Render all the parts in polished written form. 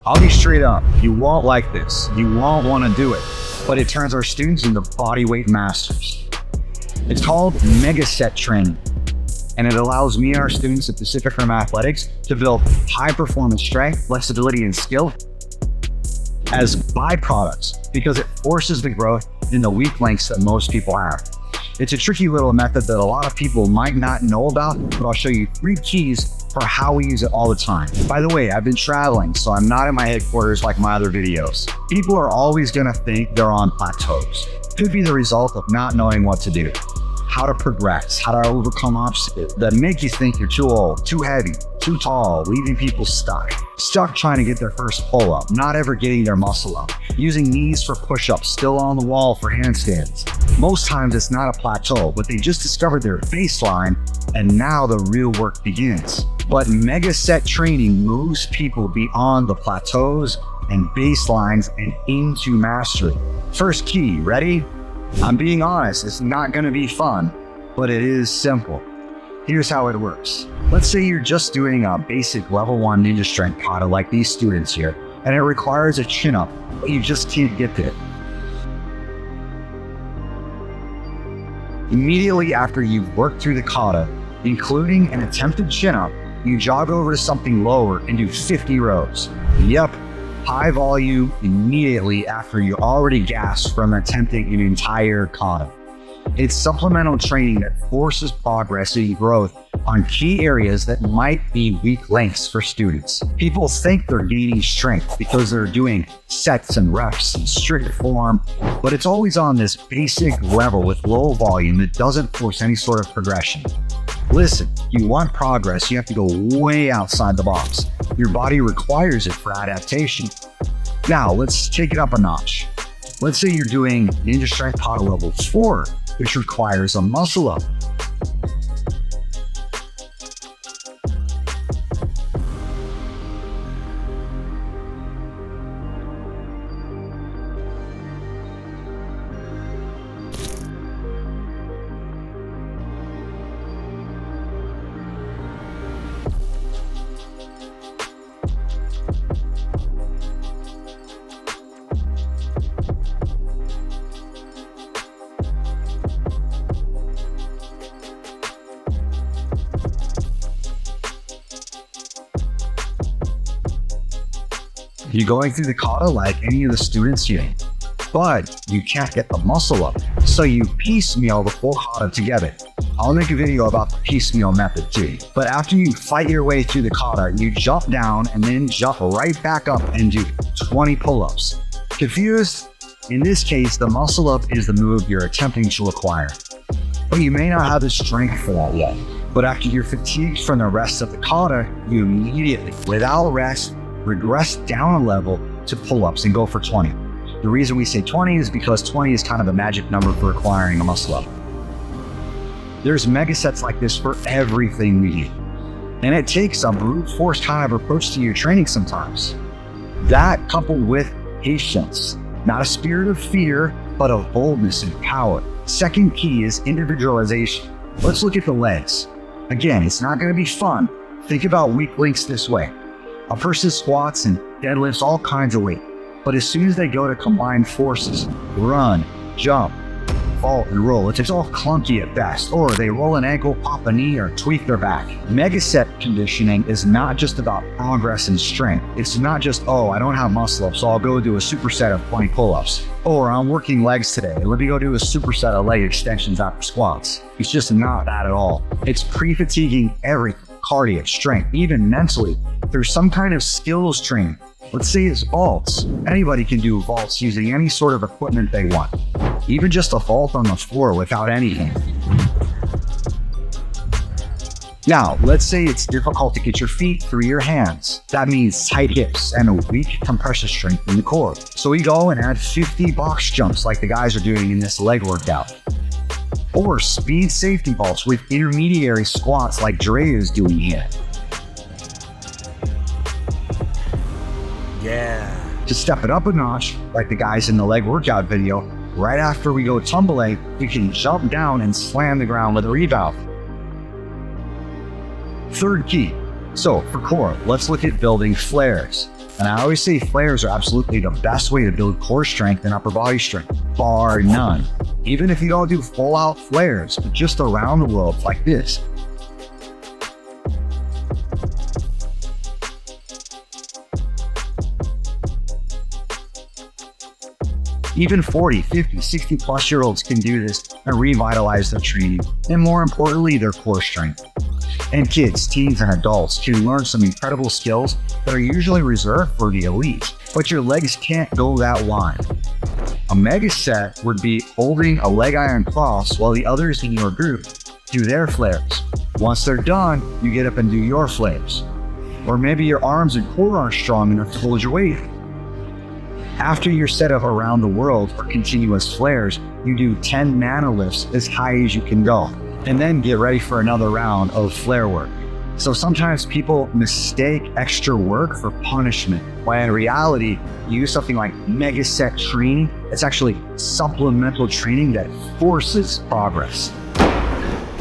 I'll be straight up, you won't like this, you won't want to do it, but it turns our students into bodyweight masters. It's called megaset training, and it allows me and our students at Pacific Rim Athletics to build high performance strength, flexibility, and skill as byproducts because it forces the growth in the weak links that most people have. It's a tricky little method that a lot of people might not know about, but I'll show you 3 keys for how we use it all the time. By the way, I've been traveling, so I'm not at my headquarters like my other videos. People are always gonna think they're on plateaus. Could be the result of not knowing what to do, how to progress, how to overcome obstacles that make you think you're too old, too heavy, too tall, leaving people stuck trying to get their first pull-up, not ever getting their muscle up, using knees for push-ups, still on the wall for handstands. Most times it's not a plateau, but they just discovered their baseline and now the real work begins. But megaset training moves people beyond the plateaus and baselines and into mastery. First key, ready? I'm being honest, it's not gonna be fun, but it is simple. Here's how it works. Let's say you're just doing a basic level 1 ninja strength kata like these students here, and it requires a chin up, but you just can't get there. Immediately after you've worked through the kata, including an attempted chin up, you jog over to something lower and do 50 rows. Yep, high volume immediately after you already gasped from attempting an entire kata. It's supplemental training that forces progress and growth on key areas that might be weak links for students. People think they're gaining strength because they're doing sets and reps in strict form, but it's always on this basic level with low volume that doesn't force any sort of progression. Listen, you want progress, you have to go way outside the box. Your body requires it for adaptation. Now, let's take it up a notch. Let's say you're doing Ninja Strength Kata Level 4, which requires a muscle up. You're going through the kata like any of the students here, but you can't get the muscle up, so you piecemeal the full kata together. I'll make a video about the piecemeal method too. But after you fight your way through the kata, you jump down and then jump right back up and do 20 pull-ups. Confused? In this case, the muscle up is the move you're attempting to acquire, but you may not have the strength for that yet. But after you're fatigued from the rest of the kata, you immediately, without rest, regress down a level to pull-ups and go for 20. The reason we say 20 is because 20 is kind of a magic number for acquiring a muscle up. There's megasets like this for everything we do, and it takes a brute force kind of approach to your training sometimes. That coupled with patience, not a spirit of fear, but of boldness and power. Second key is individualization. Let's look at the legs. Again, it's not going to be fun. Think about weak links this way. A person squats and deadlifts all kinds of weight, but as soon as they go to combine forces, run, jump, vault, and roll, it's all clunky at best, or they roll an ankle, pop a knee, or tweak their back. Megaset conditioning is not just about progress and strength. It's not just, oh, I don't have muscle up, so I'll go do a superset of 20 pull-ups. Or I'm working legs today, let me go do a superset of leg extensions after squats. It's just not that at all. It's pre-fatiguing everything. Cardio, strength, even mentally, through some kind of skills training. Let's say it's vaults. Anybody can do vaults using any sort of equipment they want. Even just a vault on the floor without anything. Now, let's say it's difficult to get your feet through your hands. That means tight hips and a weak compression strength in the core. So we go and add 50 box jumps like the guys are doing in this leg workout. Or speed safety vaults with intermediary squats like Dre is doing here. Yeah. To step it up a notch, like the guys in the leg workout video, right after we go tumbling, we can jump down and slam the ground with a rebound. Third key. So for core, let's look at building flares. And I always say flares are absolutely the best way to build core strength and upper body strength, bar none. Even if you don't do full out flares, but just around the world like this. Even 40, 50, 60 plus year olds can do this and revitalize their training, and more importantly, their core strength. And kids, teens, and adults can learn some incredible skills that are usually reserved for the elite, but your legs can't go that wide. A megaset would be holding a leg iron cross while the others in your group do their flares. Once they're done, you get up and do your flares. Or maybe your arms and core aren't strong enough to hold your weight. After your set of around the world or continuous flares, you do 10 mana lifts as high as you can go, and then get ready for another round of flare work. So sometimes people mistake extra work for punishment, when in reality, you use something like megaset training. It's actually supplemental training that forces progress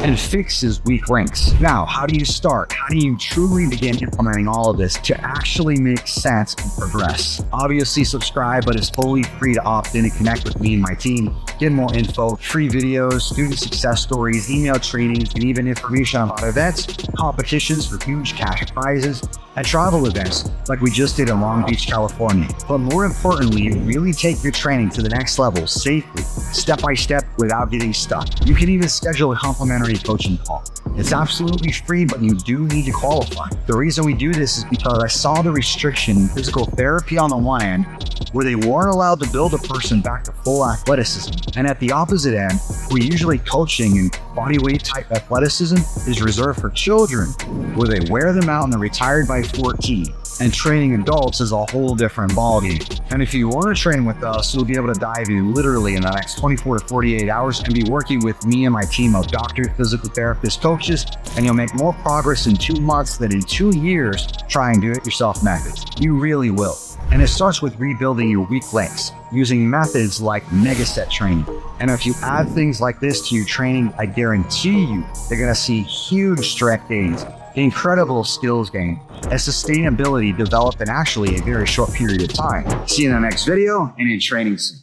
and fixes weak links. Now, how do you start? How do you truly begin implementing all of this to actually make sense and progress? Obviously subscribe, but it's totally free to opt in and connect with me and my team. Get more info, free videos, student success stories, email trainings, and even information about events, competitions for huge cash prizes, and travel events like we just did in Long Beach, California. But more importantly, really take your training to the next level safely, step by step, without getting stuck. You can even schedule a complimentary coaching call. It's absolutely free, but you do need to qualify. The reason we do this is because I saw the restriction in physical therapy on the one end, where they weren't allowed to build a person back to full athleticism. And at the opposite end, where usually coaching and bodyweight type athleticism is reserved for children, where they wear them out and they're retired by 14. And training adults is a whole different ballgame. And if you want to train with us, you'll be able to dive in literally in the next 24 to 48 hours and be working with me and my team of doctorate physical therapist coaches, and you'll make more progress in 2 months than in 2 years trying do-it-yourself methods. You really will. And it starts with rebuilding your weak links using methods like megaset training. And if you add things like this to your training, I guarantee you, you're going to see huge strength gains, incredible skills gain, and sustainability developed in actually a very short period of time. See you in the next video and in training soon.